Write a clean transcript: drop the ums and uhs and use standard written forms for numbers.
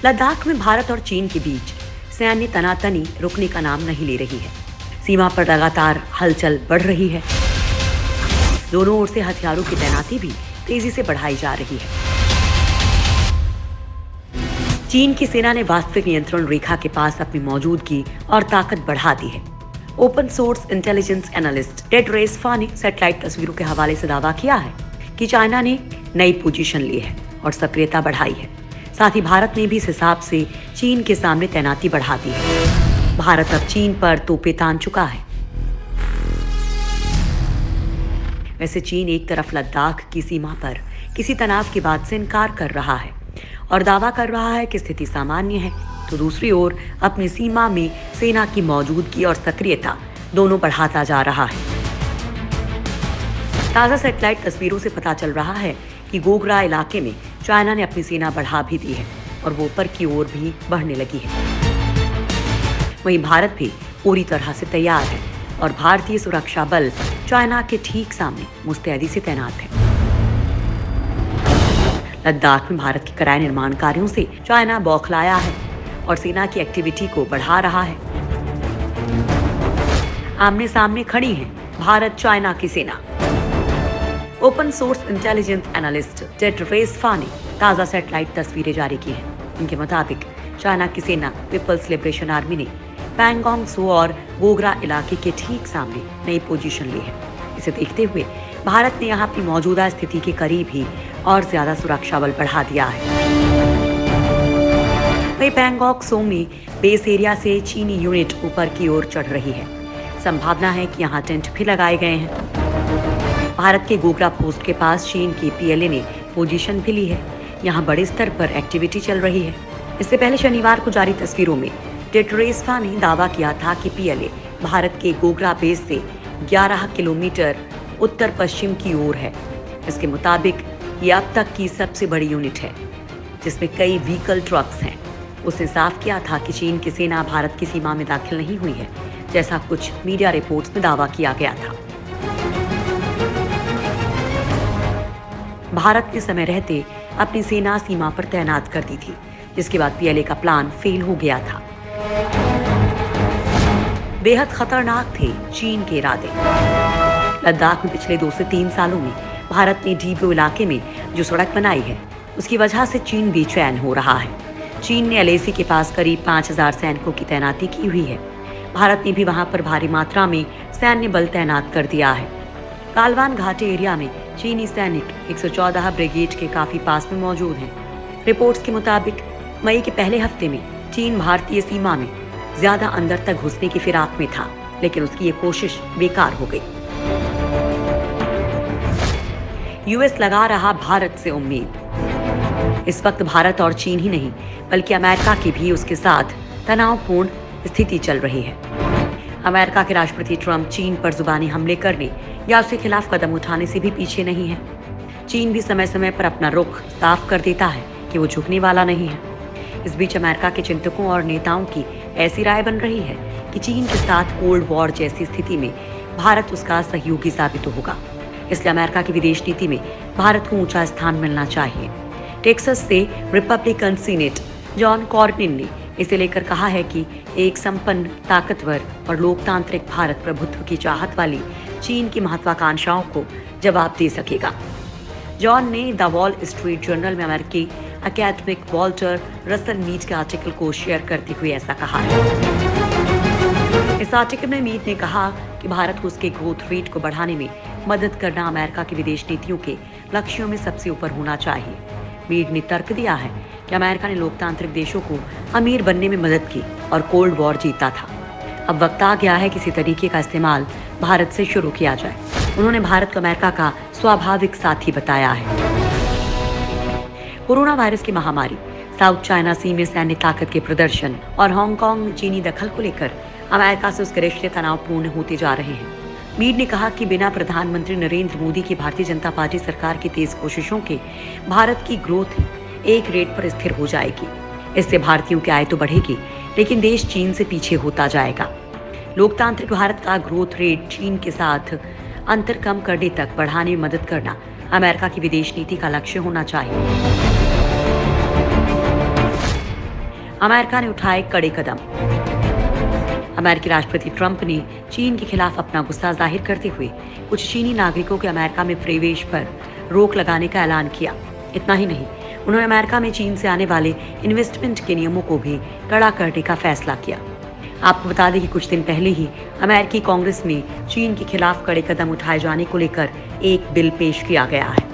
लद्दाख में भारत और चीन के बीच सैन्य तनातनी रुकने का नाम नहीं ले रही है। सीमा पर लगातार हलचल बढ़ रही है। दोनों ओर से हथियारों की तैनाती भी तेजी से बढ़ाई जा रही है। चीन की सेना ने वास्तविक नियंत्रण रेखा के पास अपनी मौजूदगी और ताकत बढ़ा दी है। Open source intelligence analyst Ted रेसफा ने सैटेलाइट तस्वीरों के हवाले से दावा किया है कि चाइना ने नई पोजीशन ली है और सक्रियता बढ़ाई है। साथ ही भारत ने भी इस हिसाब से चीन के सामने तैनाती बढ़ा दी है। भारत अब चीन पर तोपें तान चुका है। वैसे चीन एक तरफ लद्दाख की सीमा पर किसी तनाव की बात से इनकार कर रहा है और दावा कर रहा है कि स्थिति सामान्य है, तो दूसरी ओर अपनी सीमा में सेना की मौजूदगी और सक्रियता दोनों बढ़ाता जा रहा है। ताजा सैटेलाइट तस्वीरों से पता चल रहा है कि गोगरा इलाके में चाइना ने अपनी सेना बढ़ा भी दी है और वो ऊपर की ओर भी बढ़ने लगी है। वहीं भारत भी पूरी तरह से तैयार है और भारतीय सुरक्षा बल चाइना के ठीक सामने मुस्तैदी से तैनात है। लद्दाख में भारत के कराए निर्माण कार्यों से चाइना बौखलाया है और सेना की एक्टिविटी को बढ़ा रहा है। आमने सामने खड़ी है भारत चाइना की सेना। Open source intelligence analyst Ted रेसफा ने ताजा सैटेलाइट तस्वीरें जारी की हैं। इनके मुताबिक चाइना की सेना पीपल्स लिबरेशन आर्मी ने पैंगोंग सो और गोगरा इलाके के ठीक सामने नई पोजीशन ली है। इसे देखते हुए भारत ने यहां अपनी मौजूदा स्थिति के करीब ही और ज्यादा सुरक्षा बल बढ़ा दिया है। वहीं पैंगोंग सो में बेस एरिया से चीनी यूनिट ऊपर की ओर चढ़ रही है। संभावना है कि यहाँ टेंट भी लगाए गए हैं। भारत के गोगरा पोस्ट के पास चीन की पीएलए ने पोजीशन भी ली है। यहाँ बड़े स्तर पर एक्टिविटी चल रही है। इससे पहले शनिवार को जारी तस्वीरों में टेड रेसफा ने दावा किया था कि पीएलए भारत के गोगरा बेस से 11 किलोमीटर उत्तर पश्चिम की ओर है। इसके मुताबिक ये अब तक की सबसे बड़ी यूनिट है, जिसमें कई व्हीकल ट्रक्स हैं। उसने साफ किया था कि चीन की सेना भारत की सीमा में दाखिल नहीं हुई है, जैसा कुछ मीडिया रिपोर्ट्स में दावा किया गया था। भारत ने समय रहते अपनी सेना सीमा पर तैनात कर दी थी, जिसके बाद पीएलए का प्लान फेल हो गया था। बेहद खतरनाक थे चीन के इरादे। लद्दाख में पिछले 2 से 3 सालों में भारत ने डीब्रो इलाके में जो सड़क बनाई है, उसकी वजह से चीन बेचैन हो रहा है। चीन ने एलएसी के पास करीब 5000 सैनिकों की तैनाती की हुई है। भारत ने भी वहां पर भारी मात्रा में सैन्य बल तैनात कर दिया है। गालवान घाटी एरिया में चीनी सैनिक 114 ब्रिगेड के काफी पास में मौजूद हैं। रिपोर्ट्स के मुताबिक मई के पहले हफ्ते में चीन भारतीय सीमा में ज्यादा अंदर तक घुसने की फिराक में था, लेकिन उसकी ये कोशिश बेकार हो गई। यूएस लगा रहा भारत से उम्मीद। इस वक्त भारत और चीन ही नहीं, बल्कि अमेरिका की भी उसके साथ तनावपूर्ण स्थिति चल रही है। अमेरिका के राष्ट्रपति ट्रंप चीन पर जुबानी हमले करने या उसके खिलाफ कदम उठाने से भी पीछे नहीं है। चीन भी समय समय पर अपना रुख साफ कर देता है कि वो झुकने वाला नहीं है। इस बीच अमेरिका के चिंतकों और नेताओं की ऐसी राय बन रही है कि चीन के साथ कोल्ड वॉर जैसी स्थिति में भारत उसका सहयोगी साबित होगा। इसलिए अमेरिका की विदेश नीति में भारत को ऊंचा स्थान मिलना चाहिए। टेक्सास से रिपब्लिकन सीनेट जॉन कॉर्बिन ने इसे लेकर कहा है कि एक संपन्न, ताकतवर और लोकतांत्रिक भारत प्रभुत्व की चाहत वाली चीन की महत्वाकांक्षाओं को जवाब दे सकेगा। जॉन ने द वॉल स्ट्रीट जर्नल में अमेरिकी अकादमिक वॉल्टर रसल मीड के आर्टिकल को शेयर करते हुए ऐसा कहा है। इस आर्टिकल में मीड ने कहा कि भारत को उसके ग्रोथ रेट को बढ़ाने में मदद करना अमेरिका की विदेश नीतियों के लक्ष्यों में सबसे ऊपर होना चाहिए। मीड ने तर्क दिया है कि अमेरिका ने लोकतांत्रिक देशों को अमीर बनने में मदद की और कोल्ड वॉर जीता था। अब वक्त आ गया है किसी तरीके का इस्तेमाल भारत से शुरू किया जाए। उन्होंने भारत को अमेरिका का स्वाभाविक साथी बताया है। कोरोना वायरस की महामारी, साउथ चाइना सी में सैन्य ताकत के प्रदर्शन और हांगकांग में चीनी दखल को लेकर अमेरिका से उसके रिश्ते तनावपूर्ण होते जा रहे हैं। मीड ने कहा कि बिना प्रधानमंत्री नरेंद्र मोदी की भारतीय जनता पार्टी सरकार की तेज कोशिशों के भारत की ग्रोथ एक रेट पर स्थिर हो जाएगी। इससे भारतीयों की आय तो बढ़ेगी, लेकिन देश चीन से पीछे होता जाएगा। लोकतांत्रिक भारत का ग्रोथ रेट चीन के साथ अंतर कम करने तक बढ़ाने में मदद करना अमेरिका की विदेश नीति का लक्ष्य होना चाहिए। अमेरिका ने उठाए कड़े कदम। अमेरिकी राष्ट्रपति ट्रंप ने चीन के खिलाफ अपना गुस्सा जाहिर करते हुए कुछ चीनी नागरिकों के अमेरिका में प्रवेश पर रोक लगाने का ऐलान किया। इतना ही नहीं, उन्होंने अमेरिका में चीन से आने वाले इन्वेस्टमेंट के नियमों को भी कड़ा करने का फैसला किया। आपको बता दें कि कुछ दिन पहले ही अमेरिकी कांग्रेस में चीन के खिलाफ कड़े कदम उठाए जाने को लेकर एक बिल पेश किया गया है।